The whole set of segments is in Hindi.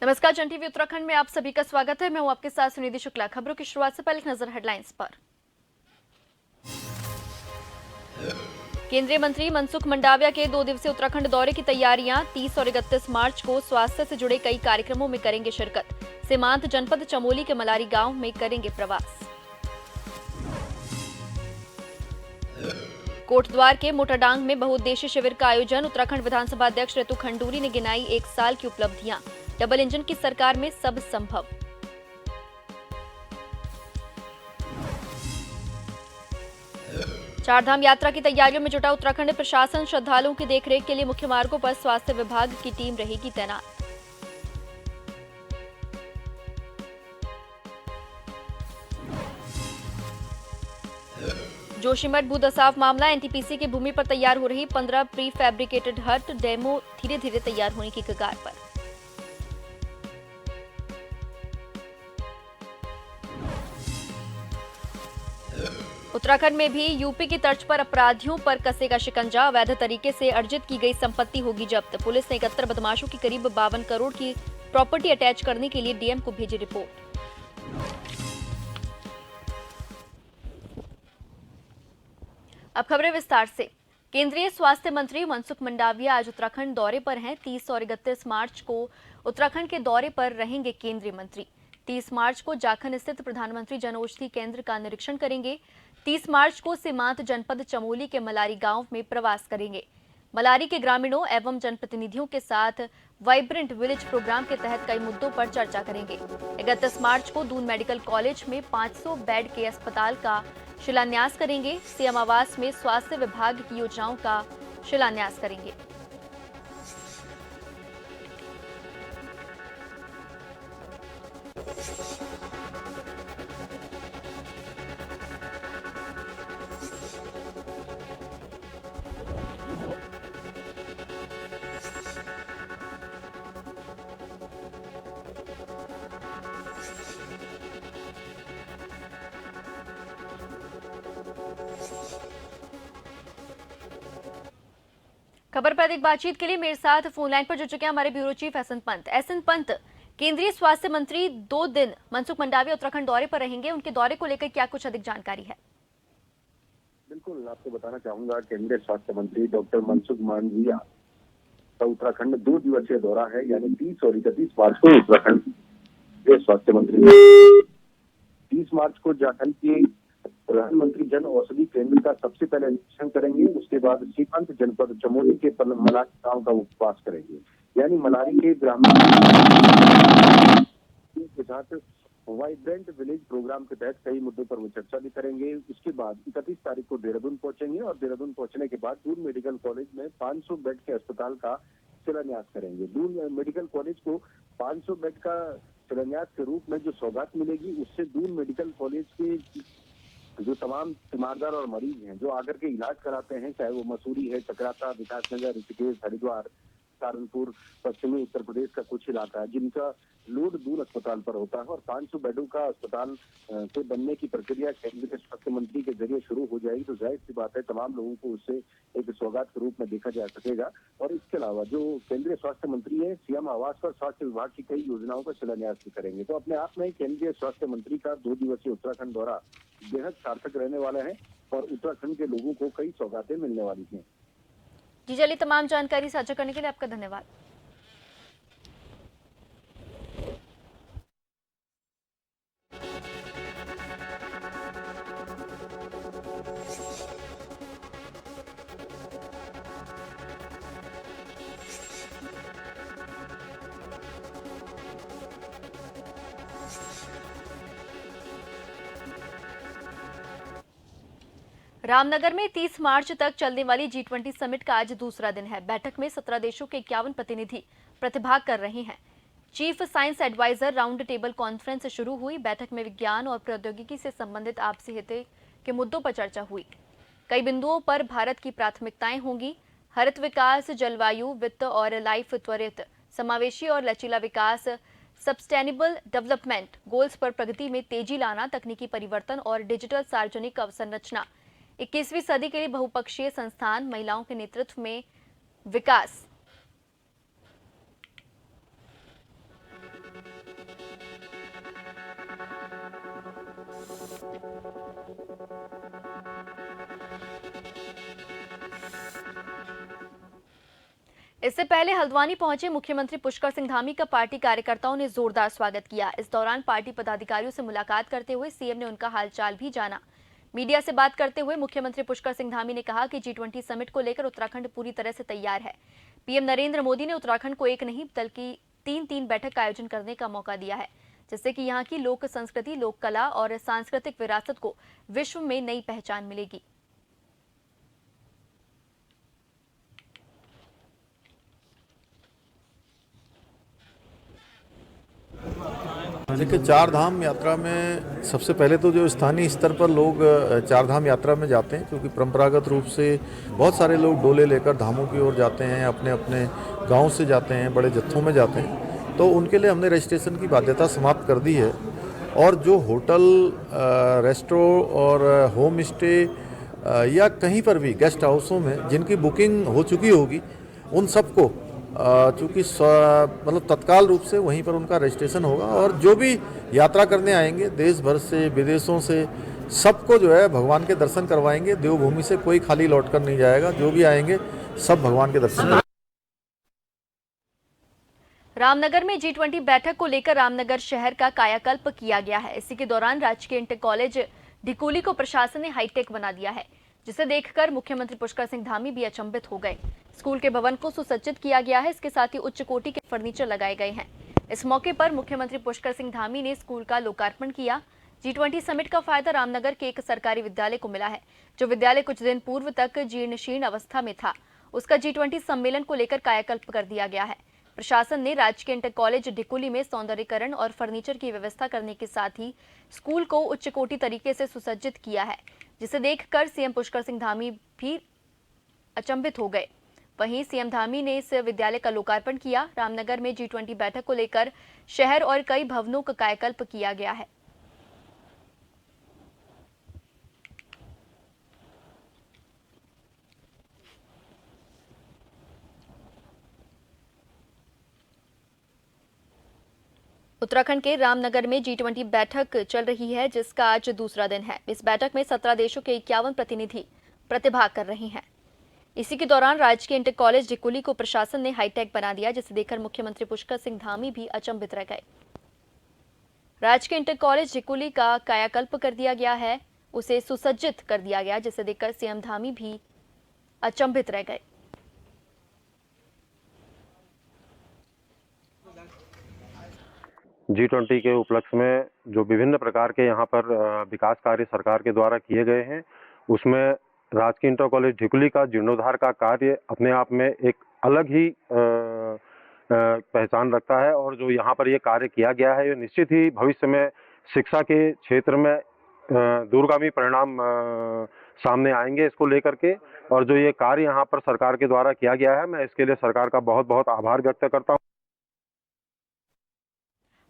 नमस्कार, जन टीवी उत्तराखंड में आप सभी का स्वागत है। मैं हूं आपके साथ सुनिधि शुक्ला। खबरों की शुरुआत से पहले एक नजर हेडलाइंस पर। केंद्रीय मंत्री मनसुख मंडाविया के 2 दिवसीय उत्तराखंड दौरे की तैयारियां। 30 और 31 मार्च को स्वास्थ्य से जुड़े कई कार्यक्रमों में करेंगे शिरकत। सीमांत जनपद चमोली के मलारी गांव में करेंगे प्रवास। कोटद्वार के मोटाडांग में बहुउद्देशीय शिविर का आयोजन। उत्तराखंड विधानसभा अध्यक्ष ऋतु खंडूरी ने गिनाई 1 साल की उपलब्धियां। डबल इंजन की सरकार में सब संभव। चारधाम यात्रा की तैयारियों में जुटा उत्तराखंड प्रशासन। श्रद्धालुओं की देखरेख के लिए मुख्य मार्गों पर स्वास्थ्य विभाग की टीम रहेगी तैनात। जोशीमठ भूदसाव मामला। एनटीपीसी की भूमि पर तैयार हो रही 15 प्री फैब्रिकेटेड हट। डेमो धीरे धीरे तैयार होने की कगार पर। उत्तराखंड में भी यूपी की तर्ज पर अपराधियों पर कसेगा शिकंजा। अवैध तरीके से अर्जित की गई संपत्ति होगी जब्त। पुलिस ने 71 बदमाशों की करीब 52 करोड़ की प्रॉपर्टी अटैच करने के लिए डीएम को भेजी रिपोर्ट। अब खबरें विस्तार से। केंद्रीय स्वास्थ्य मंत्री मनसुख मंडाविया आज उत्तराखंड दौरे पर हैं। 30 और 31 मार्च को उत्तराखंड के दौरे पर रहेंगे केंद्रीय मंत्री। 30 मार्च को जाखन स्थित प्रधानमंत्री जन औषधि केंद्र का निरीक्षण करेंगे। 30 मार्च को सीमांत जनपद चमोली के मलारी गांव में प्रवास करेंगे। मलारी के ग्रामीणों एवं जनप्रतिनिधियों के साथ वाइब्रेंट विलेज प्रोग्राम के तहत कई मुद्दों पर चर्चा करेंगे। 31 मार्च को दून मेडिकल कॉलेज में 500 बेड के अस्पताल का शिलान्यास करेंगे। सीएम आवास में स्वास्थ्य विभाग की योजनाओं का शिलान्यास करेंगे। खबर पर अधिक बातचीत के लिए मेरे साथ फोन लाइन पर जुड़ चुके हैं हमारे bureau chief SN Pant. SN Pant, केंद्रीय स्वास्थ्य मंत्री 2 दिन मनसुख मंडाविया उत्तराखंड दौरे पर रहेंगे। उनके दौरे को लेकर क्या कुछ अधिक जानकारी है? बिल्कुल, आपको बताना चाहूंगा केंद्रीय स्वास्थ्य मंत्री डॉक्टर मनसुख मांडविया का उत्तराखंड 2 दिवसीय दौरा है। यानी 30 और 31 मार्च को उत्तराखंड के स्वास्थ्य मंत्री 30 मार्च को झारखंड के प्रधानमंत्री जन औषधि केंद्र का सबसे पहले निरीक्षण करेंगे। उसके बाद सीमांत जनपद चमोली के मलारी गांव का उपवास करेंगे। यानी मलारी के ग्रामीण के साथ वाइब्रेंट विलेज प्रोग्राम के तहत कई मुद्दों पर वो चर्चा भी करेंगे। उसके बाद 31 तारीख को देहरादून पहुंचेंगे और देहरादून पहुंचने के बाद दून मेडिकल कॉलेज में 500 बेड के अस्पताल का शिलान्यास करेंगे। दून मेडिकल कॉलेज को 500 बेड का शिलान्यास के रूप में जो सौगात मिलेगी, उससे दून मेडिकल कॉलेज के जो तमाम तीमारदार और मरीज हैं जो आकर के इलाज कराते हैं, चाहे वो मसूरी है, चक्राता, विकासनगर, ऋषिकेश, हरिद्वार, सहारनपुर, पश्चिमी उत्तर प्रदेश का कुछ इलाका है जिनका लोड दूर अस्पताल पर होता है और 500 बेडों का अस्पताल के बनने की प्रक्रिया केंद्रीय स्वास्थ्य मंत्री के जरिए शुरू हो जाएगी। तो जाहिर सी बात है तमाम लोगों को उससे एक सौगात के रूप में देखा जा सकेगा। और इसके अलावा जो केंद्रीय स्वास्थ्य मंत्री है, सीएम आवास पर स्वास्थ्य विभाग की कई योजनाओं का शिलान्यास भी करेंगे। तो अपने आप में केंद्रीय स्वास्थ्य मंत्री का 2 दिवसीय उत्तराखंड दौरा बेहद सार्थक रहने वाला है और उत्तराखंड के लोगों को कई सौगातें मिलने वाली हैं। जी चलिए, तमाम जानकारी साझा करने के लिए आपका धन्यवाद। रामनगर में 30 मार्च तक चलने वाली G20 समिट का आज दूसरा दिन है। बैठक में 17 देशों के 51 प्रतिनिधि प्रतिभाग कर रहे हैं। Chief science adviser round table conference शुरू हुई। बैठक में विज्ञान और प्रौद्योगिकी से संबंधित आपसी हित के मुद्दों पर चर्चा हुई। कई बिंदुओं पर भारत की प्राथमिकताएं होंगी। हरित विकास, जलवायु, वित्त और लाइफ, त्वरित समावेशी और लचीला विकास, सस्टेनेबल डेवलपमेंट गोल्स पर प्रगति में तेजी लाना, तकनीकी परिवर्तन और डिजिटल सार्वजनिक अवसंरचना, 21वीं सदी के लिए बहुपक्षीय संस्थान, महिलाओं के नेतृत्व में विकास। इससे पहले हल्द्वानी पहुंचे मुख्यमंत्री पुष्कर सिंह धामी का पार्टी कार्यकर्ताओं ने जोरदार स्वागत किया। इस दौरान पार्टी पदाधिकारियों से मुलाकात करते हुए सीएम ने उनका हालचाल भी जाना। मीडिया से बात करते हुए मुख्यमंत्री पुष्कर सिंह धामी ने कहा कि G20 समिट को लेकर उत्तराखंड पूरी तरह से तैयार है। पीएम नरेंद्र मोदी ने उत्तराखंड को एक नहीं बल्कि 3 बैठक का आयोजन करने का मौका दिया है, जिससे कि यहाँ की लोक संस्कृति, लोक कला और सांस्कृतिक विरासत को विश्व में नई पहचान मिलेगी। देखिए, चार धाम यात्रा में सबसे पहले तो जो स्थानीय स्तर पर लोग चार धाम यात्रा में जाते हैं, क्योंकि परंपरागत रूप से बहुत सारे लोग डोले लेकर धामों की ओर जाते हैं, अपने अपने गांव से जाते हैं, बड़े जत्थों में जाते हैं। तो उनके लिए हमने रजिस्ट्रेशन की बाध्यता समाप्त कर दी है और जो होटल, रेस्टोरेंट और होम स्टे या कहीं पर भी गेस्ट हाउसों में जिनकी बुकिंग हो चुकी होगी, उन सबको चूँकि मतलब तत्काल रूप से वहीं पर उनका रजिस्ट्रेशन होगा और जो भी यात्रा करने आएंगे देश भर से, विदेशों से, सबको जो है भगवान के दर्शन करवाएंगे। देवभूमि से कोई खाली लौटकर नहीं जाएगा, जो भी आएंगे सब भगवान के दर्शन करेंगे। रामनगर में G20 बैठक को लेकर रामनगर शहर का कायाकल्प किया गया है। इसी के दौरान राजकीय इंटर कॉलेज ढिकोली को प्रशासन ने हाईटेक बना दिया है, जिसे देखकर मुख्यमंत्री पुष्कर सिंह धामी भी अचंभित हो गए। स्कूल के भवन को सुसज्जित किया गया है, इसके साथ ही उच्च कोटि के फर्नीचर लगाए गए हैं। इस मौके पर मुख्यमंत्री पुष्कर सिंह धामी ने स्कूल का लोकार्पण किया। G20 समिट का फायदा रामनगर के एक सरकारी विद्यालय को मिला है, जो विद्यालय कुछ दिन पूर्व तक जीर्ण शीर्ण अवस्था में था। उसका G20 सम्मेलन को लेकर कायाकल्प कर दिया गया है। प्रशासन ने राजकीय इंटर कॉलेज ढिकोली में सौंदर्यीकरण और फर्नीचर की व्यवस्था करने के साथ ही स्कूल को उच्च कोटि तरीके से सुसज्जित किया है, जिसे देखकर सीएम पुष्कर सिंह धामी भी अचंभित हो गए। वहीं सीएम धामी ने इस विद्यालय का लोकार्पण किया। रामनगर में G20 बैठक को लेकर शहर और कई भवनों का कायाकल्प किया गया है। उत्तराखंड के रामनगर में G20 बैठक चल रही है, जिसका आज दूसरा दिन है। इस बैठक में 17 देशों के 51 प्रतिनिधि प्रतिभाग कर रहे हैं। इसी के दौरान राजकीय इंटर कॉलेज ढिकोली को प्रशासन ने हाईटेक बना दिया, जिसे देखकर मुख्यमंत्री पुष्कर सिंह धामी भी अचंभित रह गए। राजकीय इंटर कॉलेज ढिकोली का कायाकल्प कर दिया गया है, उसे सुसज्जित कर दिया गया, जिसे देखकर सीएम धामी भी अचंभित रह गए। G20 के उपलक्ष्य में जो विभिन्न प्रकार के यहाँ पर विकास कार्य सरकार के द्वारा किए गए हैं, उसमें राजकीय इंटर कॉलेज ढिकोली का जीर्णोद्धार का कार्य अपने आप में एक अलग ही पहचान रखता है। और जो यहाँ पर ये कार्य किया गया है, ये निश्चित ही भविष्य में शिक्षा के क्षेत्र में दूरगामी परिणाम सामने आएंगे इसको लेकर के। और जो ये कार्य यहाँ पर सरकार के द्वारा किया गया है, मैं इसके लिए सरकार का बहुत बहुत आभार व्यक्त करता हूँ।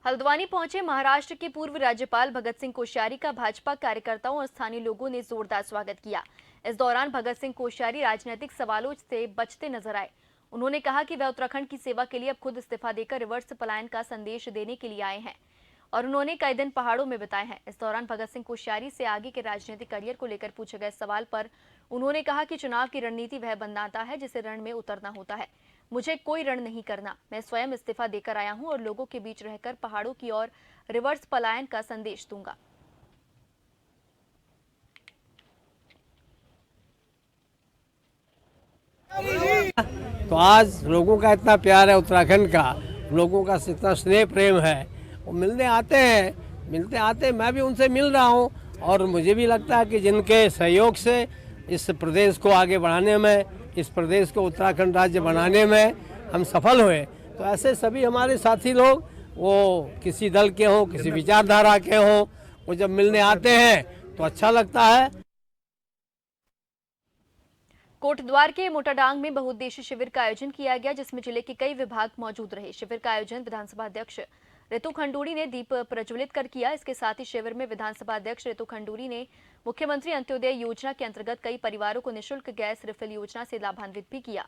हल्द्वानी पहुंचे महाराष्ट्र के पूर्व राज्यपाल भगत सिंह कोश्यारी का भाजपा कार्यकर्ताओं और स्थानीय लोगों ने जोरदार स्वागत किया। इस दौरान भगत सिंह कोश्यारी राजनीतिक सवालों से बचते नजर आए। उन्होंने कहा कि वह उत्तराखंड की सेवा के लिए अब खुद इस्तीफा देकर रिवर्स पलायन का संदेश देने के लिए आए हैं और उन्होंने कई दिन पहाड़ों में बिताए हैं। इस दौरान भगत सिंह कोश्यारी से आगे के राजनीतिक करियर को लेकर पूछे गए सवाल पर उन्होंने कहा कि चुनाव की रणनीति वह बनाता है जिसे रण में उतरना होता है। मुझे कोई रण नहीं करना, मैं स्वयं इस्तीफा देकर आया हूं और लोगों के बीच रहकर पहाड़ों की ओर रिवर्स पलायन का संदेश दूंगा। तो आज लोगों का इतना प्यार है, उत्तराखंड का लोगों का इतना स्नेह प्रेम है, वो मिलने आते हैं, मैं भी उनसे मिल रहा हूँ और मुझे भी लगता है कि जिनके सहयोग से इस प्रदेश को आगे बढ़ाने में, इस प्रदेश को उत्तराखंड राज्य बनाने में हम सफल हुए। तो ऐसे सभी हमारे साथी लोग, वो किसी दल के हों, किसी विचारधारा के हों, वो जब मिलने आते हैं तो अच्छा लगता है। कोटद्वार के मोटाडांग में बहुउद्देशीय शिविर का आयोजन किया गया, जिसमें जिले के कई विभाग मौजूद रहे। शिविर का आयोजन विधानसभा अध्यक्ष ऋतु खंडूड़ी ने दीप प्रज्वलित कर किया। इसके साथ ही शिविर में विधानसभा अध्यक्ष ऋतु खंडूड़ी ने मुख्यमंत्री अंत्योदय योजना के अंतर्गत कई परिवारों को निःशुल्क गैस रिफिल योजना से लाभान्वित भी किया।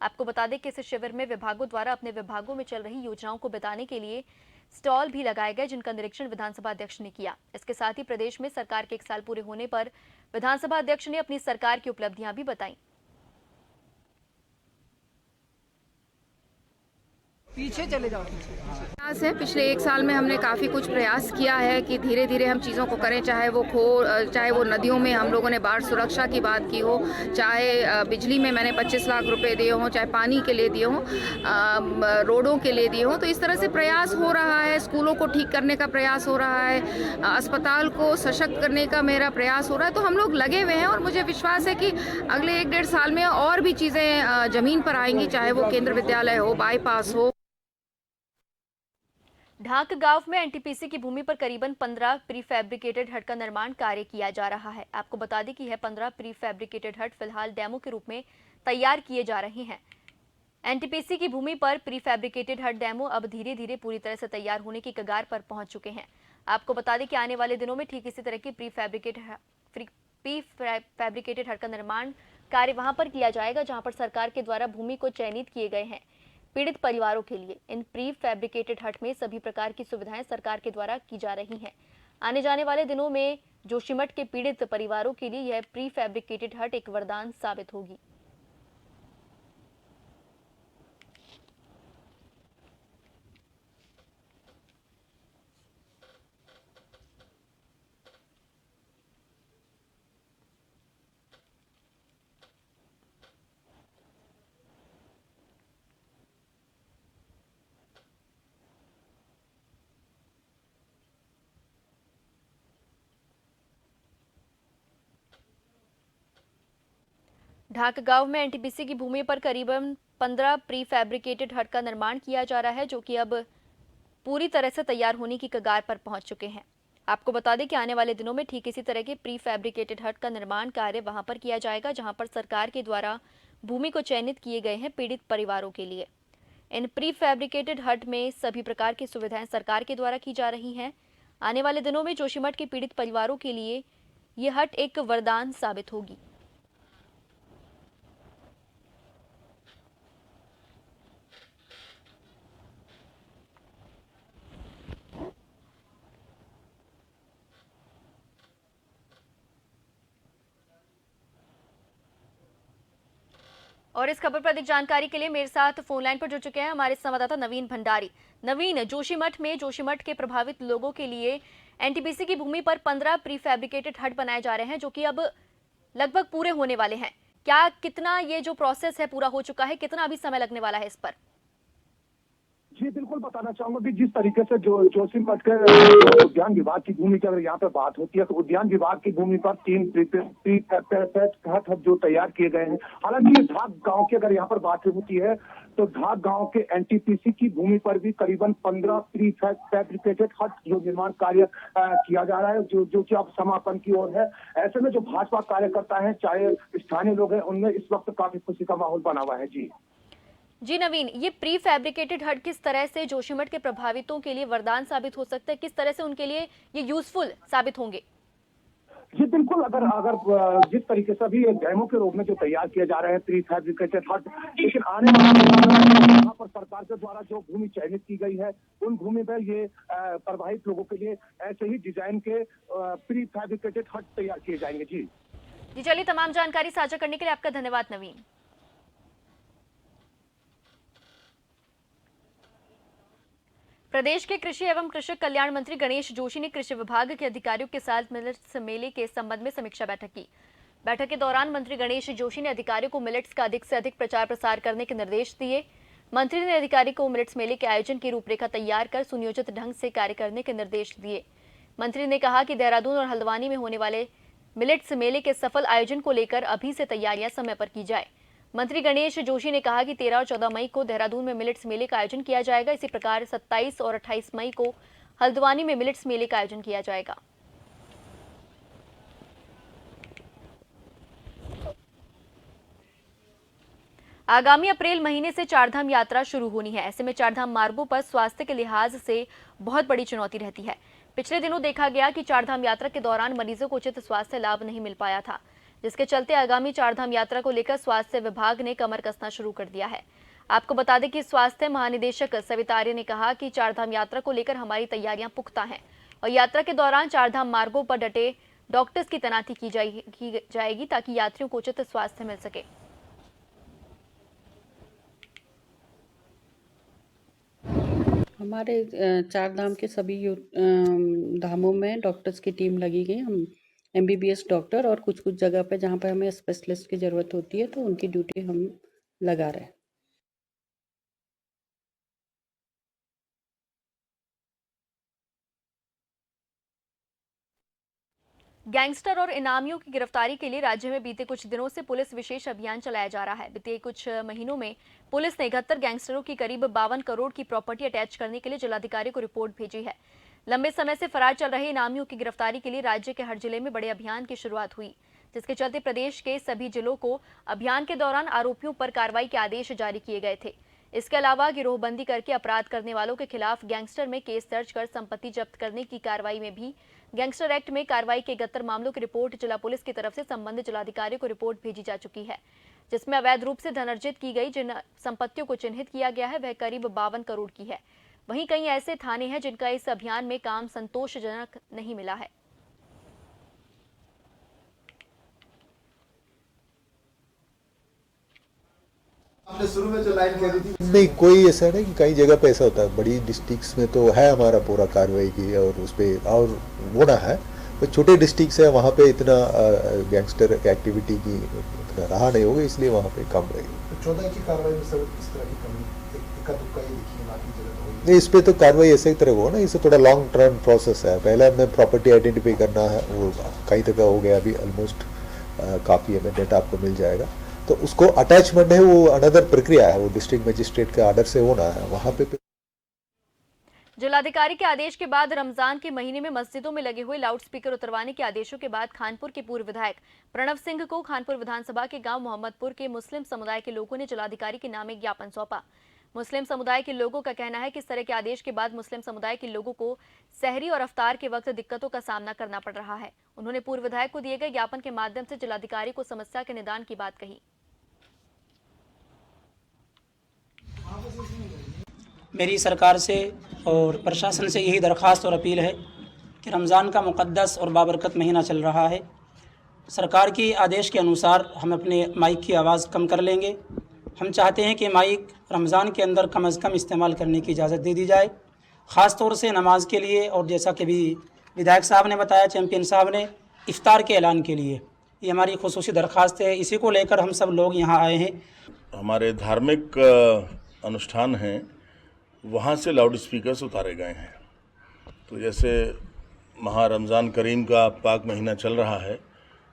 आपको बता दें कि इस शिविर में विभागों द्वारा अपने विभागों में चल रही योजनाओं को बताने के लिए स्टॉल भी लगाए गए, जिनका निरीक्षण विधानसभा अध्यक्ष ने किया। इसके साथ ही प्रदेश में सरकार के 1 साल पूरे होने पर विधानसभा अध्यक्ष ने अपनी सरकार की उपलब्धियां भी बताई। पीछे चले जाओ। प्रयास है, पिछले 1 साल में हमने काफ़ी कुछ प्रयास किया है कि धीरे धीरे हम चीज़ों को करें, चाहे वो नदियों में हम लोगों ने बाढ़ सुरक्षा की बात की हो, चाहे बिजली में मैंने 25 लाख रुपए दिए हों, चाहे पानी के लिए दिए हों, रोडों के लिए दिए हों। तो इस तरह से प्रयास हो रहा है, स्कूलों को ठीक करने का प्रयास हो रहा है, अस्पताल को सशक्त करने का मेरा प्रयास हो रहा है। तो हम लोग लगे हुए हैं और मुझे विश्वास है कि अगले 1-1.5 साल में और भी चीज़ें ज़मीन पर आएंगी, चाहे वो केंद्र विद्यालय हो, बाईपास हो। ढाक गांव में एनटीपीसी की भूमि पर करीबन 15 प्री फैब्रिकेटेड हट का निर्माण कार्य किया जा रहा है। आपको बता दें कि यह 15 प्री फैब्रिकेटेड हट फिलहाल डेमो के रूप में तैयार किए जा रहे हैं। एनटीपीसी की भूमि पर प्री फैब्रिकेटेड हट डेमो अब धीरे धीरे पूरी तरह से तैयार होने की कगार पर पहुंच चुके हैं। आपको बता दें कि आने वाले दिनों में ठीक इसी तरह की प्री फैब्रिकेटेड हट का निर्माण कार्य वहां पर किया जाएगा जहां पर सरकार के द्वारा भूमि को चयनित किए गए हैं पीड़ित परिवारों के लिए। इन प्री फैब्रिकेटेड हट में सभी प्रकार की सुविधाएं सरकार के द्वारा की जा रही हैं। आने जाने वाले दिनों में जोशीमठ के पीड़ित परिवारों के लिए यह प्री फैब्रिकेटेड हट एक वरदान साबित होगी। ढाक गांव में एनटीपीसी की भूमि पर करीबन 15 प्री फैब्रिकेटेड हट का निर्माण किया जा रहा है, जो कि अब पूरी तरह से तैयार होने की कगार पर पहुंच चुके हैं। आपको बता दें कि आने वाले दिनों में ठीक इसी तरह के प्री फैब्रिकेटेड हट का निर्माण कार्य वहां पर किया जाएगा जहां पर सरकार के द्वारा भूमि को चयनित किए गए हैं पीड़ित परिवारों के लिए। इन प्री फैब्रिकेटेड हट में सभी प्रकार की सुविधाएं सरकार के द्वारा की जा रही हैं। आने वाले दिनों में जोशीमठ के पीड़ित परिवारों के लिए ये हट एक वरदान साबित होगी। और इस खबर पर अधिक जानकारी के लिए मेरे साथ फोन लाइन पर जुड़ चुके हैं हमारे संवाददाता नवीन भंडारी। नवीन, जोशीमठ के प्रभावित लोगों के लिए एनटीपीसी की भूमि पर 15 प्री फैब्रिकेटेड हट बनाए जा रहे हैं, जो कि अब लगभग पूरे होने वाले हैं। कितना ये जो प्रोसेस है पूरा हो चुका है, कितना अभी समय लगने वाला है इस पर? जी बिल्कुल बताना चाहूंगा कि जिस तरीके से जोशीमठ के उद्यान विभाग की भूमि की अगर यहाँ पे बात होती है तो उद्यान विभाग की भूमि पर 3 प्री हट जो तैयार किए गए हैं। हालांकि ढाक गांव की अगर यहाँ पर बात होती है तो ढाक गांव के एनटीपीसी की भूमि पर भी करीबन 15 प्री फैब्रिकेटेड हट जो निर्माण कार्य किया जा रहा है, जो कि अब समापन की ओर है। ऐसे में जो भाजपा कार्यकर्ता है, चाहे स्थानीय लोग हैं, उनमें इस वक्त काफी खुशी का माहौल बना हुआ है। जी नवीन, ये प्री फैब्रिकेटेड हट किस तरह से जोशीमठ के प्रभावितों के लिए वरदान साबित हो सकता है, किस तरह से उनके लिए ये यूजफुल साबित होंगे? जी बिल्कुल, अगर जिस तरीके से अभी डेमो के रूप में जो तैयार किए जा रहे हैं प्री फैब्रिकेटेड हट, लेकिन आने वाले यहाँ पर सरकार के द्वारा जो भूमि चयनित की गई है उन भूमि पर ये प्रभावित लोगों के लिए ऐसे ही डिजाइन के प्री फैब्रिकेटेड हट तैयार किए जाएंगे। जी चलिए, तमाम जानकारी साझा करने के लिए आपका धन्यवाद नवीन। प्रदेश के कृषि एवं कृषक कल्याण मंत्री गणेश जोशी ने कृषि विभाग के अधिकारियों के साथ मिलेट्स मेले के संबंध में समीक्षा बैठक की। बैठक के दौरान मंत्री गणेश जोशी ने अधिकारियों को मिलेट्स का अधिक से अधिक प्रचार प्रसार करने के निर्देश दिए। मंत्री ने अधिकारी को मिलेट्स मेले के आयोजन की रूपरेखा तैयार कर सुनियोजित ढंग से कार्य करने के निर्देश दिए। मंत्री ने कहा कि देहरादून और हल्द्वानी में होने वाले मिलेट्स मेले के सफल आयोजन को लेकर अभी से तैयारियां समय पर की जाए। मंत्री गणेश जोशी ने कहा कि 13 और 14 मई को देहरादून में मिलेट्स मेले का आयोजन किया जाएगा। इसी प्रकार 27 और 28 मई को हल्द्वानी में मिलेट्स मेले का आयोजन किया जाएगा। आगामी अप्रैल महीने से चारधाम यात्रा शुरू होनी है। ऐसे में चारधाम मार्गों पर स्वास्थ्य के लिहाज से बहुत बड़ी चुनौती रहती है। पिछले दिनों देखा गया कि चारधाम यात्रा के दौरान मरीजों को उचित स्वास्थ्य लाभ नहीं मिल पाया था, जिसके चलते आगामी चारधाम यात्रा को लेकर स्वास्थ्य विभाग ने कमर कसना शुरू कर दिया है। आपको बता दें कि स्वास्थ्य महानिदेशक सविता आर्य ने कहा कि चारधाम यात्रा को लेकर हमारी तैयारियां पुख्ता हैं और यात्रा के दौरान चारधाम मार्गों पर डटे डॉक्टर्स की तैनाती की जाएगी ताकि यात्रियों को उचित स्वास्थ्य मिल सके। हमारे चार धाम के सभी धामों में डॉक्टर्स की टीम लगी गई। हम MBBS डॉक्टर और कुछ जगह पे जहाँ पे हमें स्पेशलिस्ट की ज़रूरत होती है तो उनकी ड्यूटी हम लगा रहे हैं। गैंगस्टर और इनामियों की गिरफ्तारी के लिए राज्य में बीते कुछ दिनों से पुलिस विशेष अभियान चलाया जा रहा है। बीते कुछ महीनों में पुलिस ने 71 गैंगस्टरों की करीब 52 करोड़ की प्रॉपर्टी अटैच करने के लिए जिलाधिकारी को रिपोर्ट भेजी है। लंबे समय से फरार चल रहे इनामियों की गिरफ्तारी के लिए राज्य के हर जिले में बड़े अभियान की शुरुआत हुई, जिसके चलते प्रदेश के सभी जिलों को अभियान के दौरान आरोपियों पर कार्रवाई के आदेश जारी किए गए थे। इसके अलावा गिरोहबंदी करके अपराध करने वालों के खिलाफ गैंगस्टर में केस दर्ज कर संपत्ति जब्त करने की कार्रवाई में भी गैंगस्टर एक्ट में कार्रवाई के 71 मामलों की रिपोर्ट जिला पुलिस की तरफ से संबंधित जिलाधिकारी को रिपोर्ट भेजी जा चुकी है, जिसमें अवैध रूप से धन अर्जित की गई जिन संपत्तियों को चिन्हित किया गया है वह करीब 52 करोड़ की है। वहीं कई ऐसे थाने हैं जिनका इस अभियान में काम संतोषजनक नहीं मिला है। आपने शुरू में जो लाइन कही थी नहीं, कोई ऐसा नहीं कि कई जगह पे ऐसा होता है। बड़ी डिस्ट्रिक्ट्स में तो है हमारा पूरा कार्रवाई की और उस पर और वो ना है, तो छोटे डिस्ट्रिक्ट्स है वहाँ पे इतना गैंगस्टर एक्टिविटी की इतना रहा नहीं होगा, इसलिए वहाँ पे कम रहेगी। 14 की कार्रवाई में सब इस तरह की कमी इक्का दुक्का ही दिखी है, बाकी जगह तो नहीं, इस पे तो कार्रवाई ऐसे ही तरह हो ना, इसे थोड़ा लॉन्ग टर्म प्रोसेस है। पहले हमें प्रॉपर्टी आइडेंटिफाई करना है, वो कई तक हो गया, अभी ऑलमोस्ट काफ़ी हमें डेटा आपको मिल जाएगा। तो उसको अटैचमेंट है, वो अनदर प्रक्रिया है, वो डिस्ट्रिक्ट मजिस्ट्रेट के ऑर्डर से होना है वहाँ पे। जिलाधिकारी के आदेश के बाद रमजान के महीने में मस्जिदों में लगे हुए लाउडस्पीकर उतरवाने के आदेशों के बाद खानपुर के पूर्व विधायक प्रणव सिंह को खानपुर विधानसभा के गांव मोहम्मदपुर के मुस्लिम समुदाय के लोगों ने जिलाधिकारी के नाम एक ज्ञापन सौंपा। मुस्लिम समुदाय के लोगों का कहना है कि इस तरह के आदेश के बाद मुस्लिम समुदाय के लोगों को सहरी और अफ्तार के वक्त दिक्कतों का सामना करना पड़ रहा है। उन्होंने पूर्व विधायक को दिए गए ज्ञापन के माध्यम से जिलाधिकारी को समस्या के निदान की बात कही। मेरी सरकार से और प्रशासन से यही दरख्वास्त और अपील है कि रमज़ान का मुक़द्दस और बाबरकत महीना चल रहा है। सरकार की आदेश के अनुसार हम अपने माइक की आवाज़ कम कर लेंगे। हम चाहते हैं कि माइक रमज़ान के अंदर कम अज़ कम इस्तेमाल करने की इजाज़त दे दी जाए, ख़ास तौर से नमाज के लिए, और जैसा कि भी विधायक साहब ने बताया, चैम्पियन साहब ने, इफ्तार के ऐलान के लिए। ये हमारी खुसूसी दरख्वास्त है, इसी को लेकर हम सब लोग यहाँ आए हैं। हमारे धार्मिक अनुष्ठान हैं, वहाँ से लाउड स्पीकर्स उतारे गए हैं। तो जैसे माह रमज़ान करीम का पाक महीना चल रहा है,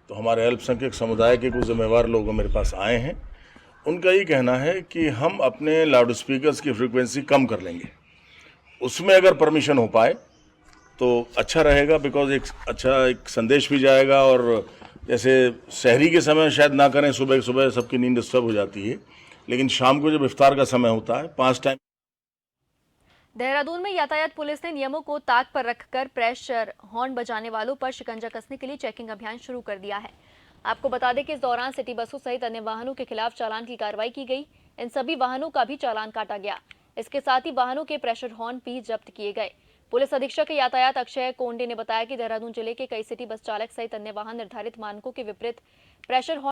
तो हमारे अल्पसंख्यक समुदाय के कुछ जिम्मेवार लोग मेरे पास आए हैं। उनका ये कहना है कि हम अपने लाउड स्पीकर्स की फ्रीक्वेंसी कम कर लेंगे, उसमें अगर परमिशन हो पाए तो अच्छा रहेगा, बिकॉज एक संदेश भी जाएगा। और जैसे शहरी के समय शायद ना करें, सुबह सुबह सबकी नींद डिस्टर्ब हो जाती है, लेकिन शाम को जब इफ्तार का समय होता है 5 टाइम। देहरादून में यातायात पुलिस ने नियमों को ताक पर रखकर प्रेशर हॉर्न बजाने वालों पर शिकंजा कसने के लिए चेकिंग अभियान शुरू कर दिया है। आपको बता दें कि इस दौरान सिटी बसों सहित अन्य वाहनों के खिलाफ चालान की कार्रवाई की गई। इन सभी वाहनों का भी चालान काटा गया। इसके साथ ही वाहनों के प्रेशर हॉर्न भी जब्त किए गए। पुलिस अधीक्षक यातायात अक्षय कोंडे ने बताया कि देहरादून जिले के कई सिटी बस चालक सहित अन्य वाहन निर्धारित मानकों के विपरीत प्रेशर हॉर्न